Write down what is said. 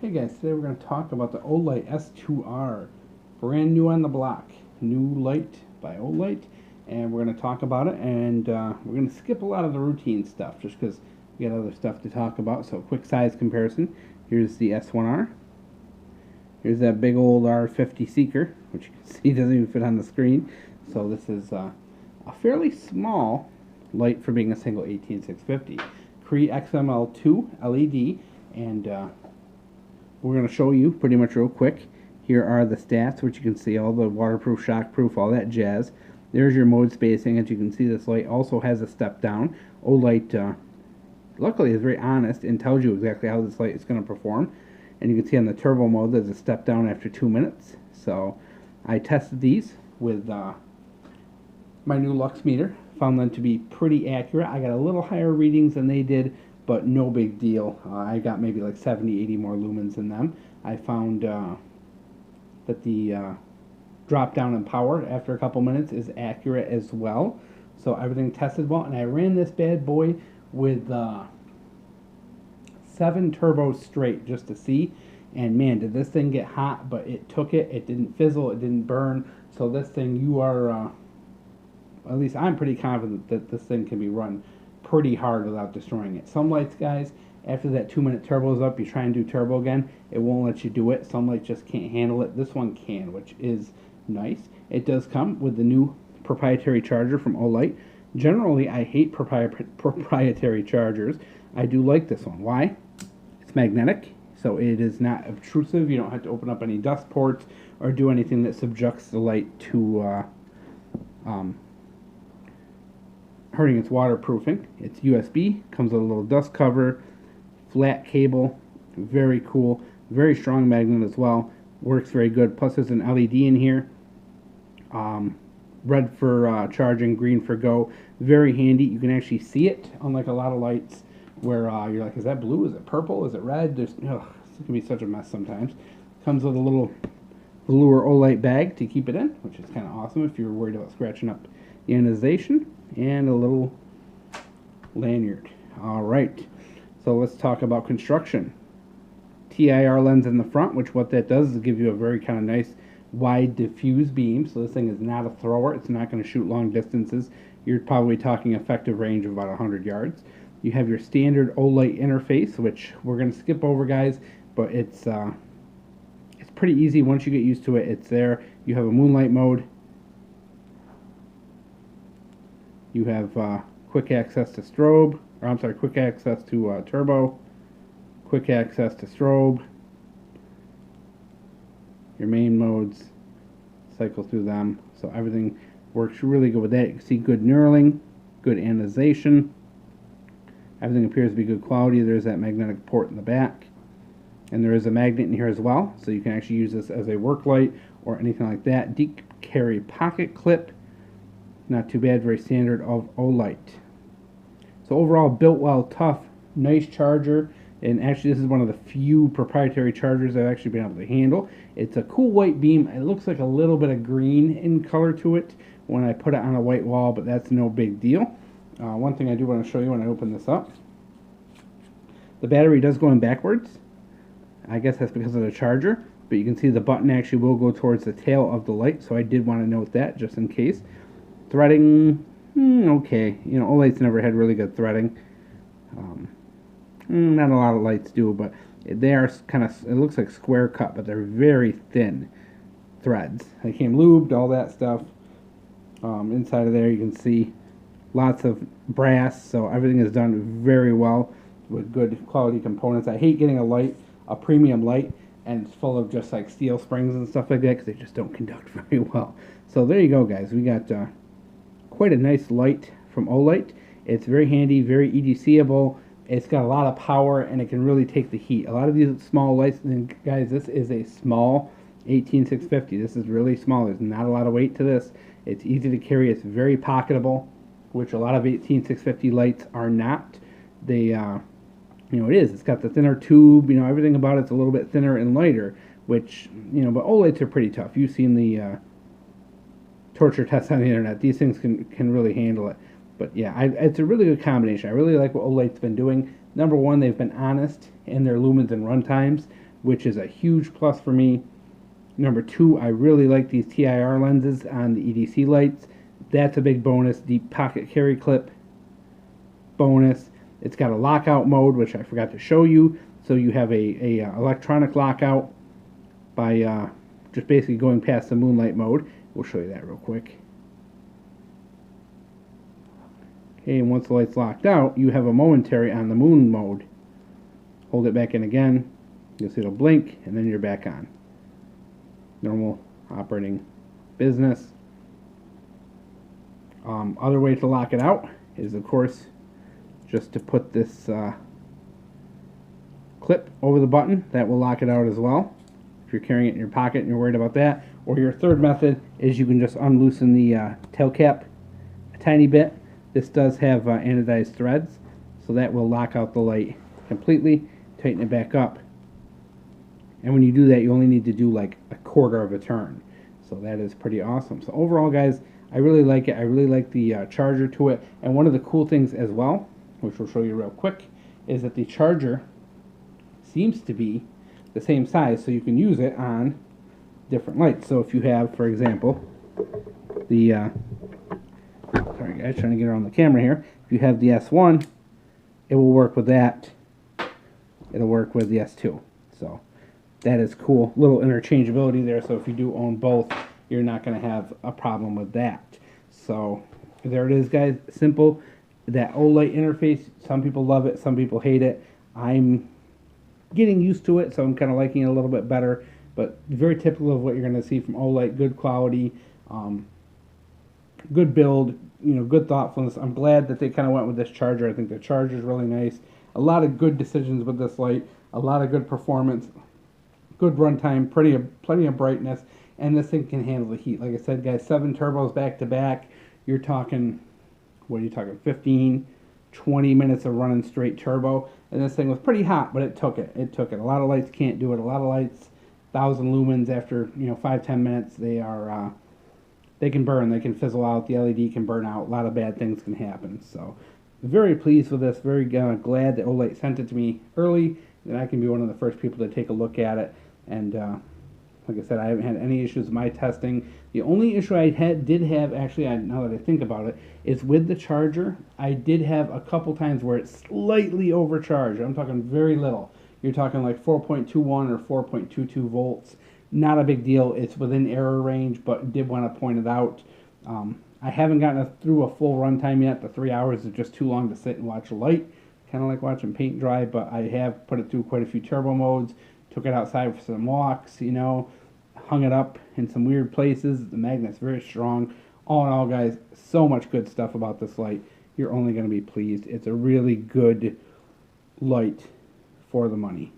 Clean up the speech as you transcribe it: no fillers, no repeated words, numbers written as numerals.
Hey guys, today we're going to talk about the Olight S2R, brand new on the block, new light by Olight, and we're going to talk about it, and we're going to skip a lot of the routine stuff just because we got other stuff to talk about. So quick size comparison, here's the S1R, here's that big old R50 Seeker, which you can see doesn't even fit on the screen. So this is a fairly small light for being a single 18650. Cree XML2 LED, and we're going to show you pretty much real quick. Here are the stats, which you can see, all the waterproof, shockproof, all that jazz. There's your mode spacing. As you can see, this light also has a step down. Olight, luckily, is very honest and tells you exactly how this light is going to perform. And you can see on the turbo mode, there's a step down after 2 minutes. So I tested these with my new lux meter. Found them to be pretty accurate. I got a little higher readings than they did, but no big deal. I got maybe like 70, 80 more lumens in them. I found that the drop down in power after a couple minutes is accurate as well. So everything tested well, and I ran this bad boy with 7 turbos straight just to see. And man, did this thing get hot, but it took it. It didn't fizzle, it didn't burn. So this thing, you are, at least I'm pretty confident that this thing can be run pretty hard without destroying it. Some lights, guys, after that 2 minute turbo is up, you try and do turbo again, it won't let you do it. Some lights just can't handle it. This one can, which is nice. It does come with the new proprietary charger from Olight. Generally, I hate proprietary chargers. I do like this one. Why? It's magnetic, so it is not obtrusive. You don't have to open up any dust ports or do anything that subjects the light to hurting its waterproofing. It's USB, comes with a little dust cover, flat cable, very cool, very strong magnet as well, works very good. Plus there's an LED in here, red for charging, green for go, very handy. You can actually see it, unlike a lot of lights where you're like, is that blue, is it purple, is it red? This can be such a mess sometimes. Comes with a little velour Olight bag to keep it in, which is kind of awesome if you're worried about scratching up the ionization, and a little lanyard. Alright, so let's talk about construction. TIR lens in the front, which what that does is give you a very kind of nice wide diffuse beam. So this thing is not a thrower, it's not going to shoot long distances. You're probably talking effective range of about 100 yards. You have your standard Olight interface, which we're going to skip over, guys, but it's pretty easy once you get used to it. It's there. You have a moonlight mode. You have quick access to strobe, or I'm sorry, quick access to turbo, quick access to strobe, your main modes, cycle through them, so everything works really good with that. You can see good knurling, good ionization, everything appears to be good quality. There's that magnetic port in the back, and there is a magnet in here as well, so you can actually use this as a work light or anything like that. Deep carry pocket clip, not too bad, very standard of Olight. So overall, built well, tough, nice charger, and actually this is one of the few proprietary chargers I've actually been able to handle. It's a cool white beam. It looks like a little bit of green in color to it when I put it on a white wall, but that's no big deal. One thing I do want to show you when I open this up, the battery does go in backwards. I guess that's because of the charger, but you can see the button actually will go towards the tail of the light, so I did want to note that just in case. Threading, okay. You know, Olight's never had really good threading. Not a lot of lights do, but they are kind of, it looks like square cut, but they're very thin threads. They came lubed, all that stuff. Inside of there you can see lots of brass, so everything is done very well with good quality components. I hate getting a premium light, and it's full of just like steel springs and stuff like that because they just don't conduct very well. So there you go, guys. We got quite a nice light from Olight. It's very handy, very EDCable. It's got a lot of power, and it can really take the heat. A lot of these small lights, and guys, this is a small 18650. This is really small. There's not a lot of weight to this. It's easy to carry. It's very pocketable, which a lot of 18650 lights are not. They, you know, it is. It's got the thinner tube. You know, everything about it's a little bit thinner and lighter, which, you know, but Olights are pretty tough. You've seen the torture tests on the internet. These things can really handle it. But yeah, it's a really good combination. I really like what Olight's been doing. Number one, they've been honest in their lumens and run times. which is a huge plus for me. Number 2, I really like these TIR lenses on the EDC lights. That's a big bonus. Deep pocket carry clip bonus. It's got a lockout mode, which I forgot to show you. So you have a electronic lockout by just basically going past the moonlight mode. We'll show you that real quick. Okay, and once the light's locked out, you have a momentary on the moon mode. Hold it back in again. You'll see it'll blink, and then you're back on. Normal operating business. Other way to lock it out is, of course, just to put this clip over the button. That will lock it out as well if you're carrying it in your pocket and you're worried about that. Or your third method is you can just unloosen the tail cap a tiny bit. This does have anodized threads, so that will lock out the light completely. Tighten it back up, and when you do that, you only need to do like a quarter of a turn. So that is pretty awesome. So overall, guys, I really like it. I really like the charger to it. And one of the cool things as well, which we'll show you real quick, is that the charger seems to be the same size, so you can use it on different lights. So if you have, for example, the sorry guys, trying to get around the camera here. If you have the S1, it will work with that. It'll work with the S2. So that is cool. Little interchangeability there, so if you do own both, you're not going to have a problem with that. So there it is, guys. Simple. That Olight interface, some people love it, some people hate it. I'm getting used to it, so I'm kind of liking it a little bit better. But very typical of what you're going to see from Olight. Good quality, good build, you know, good thoughtfulness. I'm glad that they kind of went with this charger. I think the charger is really nice. A lot of good decisions with this light. A lot of good performance, good runtime, plenty of brightness, and this thing can handle the heat. Like I said, guys, 7 turbos back to back. You're talking, what are you talking, 15, 20 minutes of running straight turbo, and this thing was pretty hot, but it took it. It took it. A lot of lights can't do it. A lot of lights, 1,000 lumens after 5-10 minutes, they are they can burn. They can fizzle out. The LED can burn out. A lot of bad things can happen. So very pleased with this. Very glad that Olight sent it to me early, that I can be one of the first people to take a look at it. And like I said, I haven't had any issues with my testing. The only issue I did have, actually, now that I think about it, is with the charger. I did have a couple times where it's slightly overcharged. I'm talking very little. You're talking like 4.21 or 4.22 volts. Not a big deal. It's within error range, but did want to point it out. I haven't gotten through a full runtime yet. The 3 hours is just too long to sit and watch a light. Kind of like watching paint dry, but I have put it through quite a few turbo modes. Took it outside for some walks, hung it up in some weird places. The magnet's very strong. All in all, guys, so much good stuff about this light. You're only going to be pleased. It's a really good light for the money.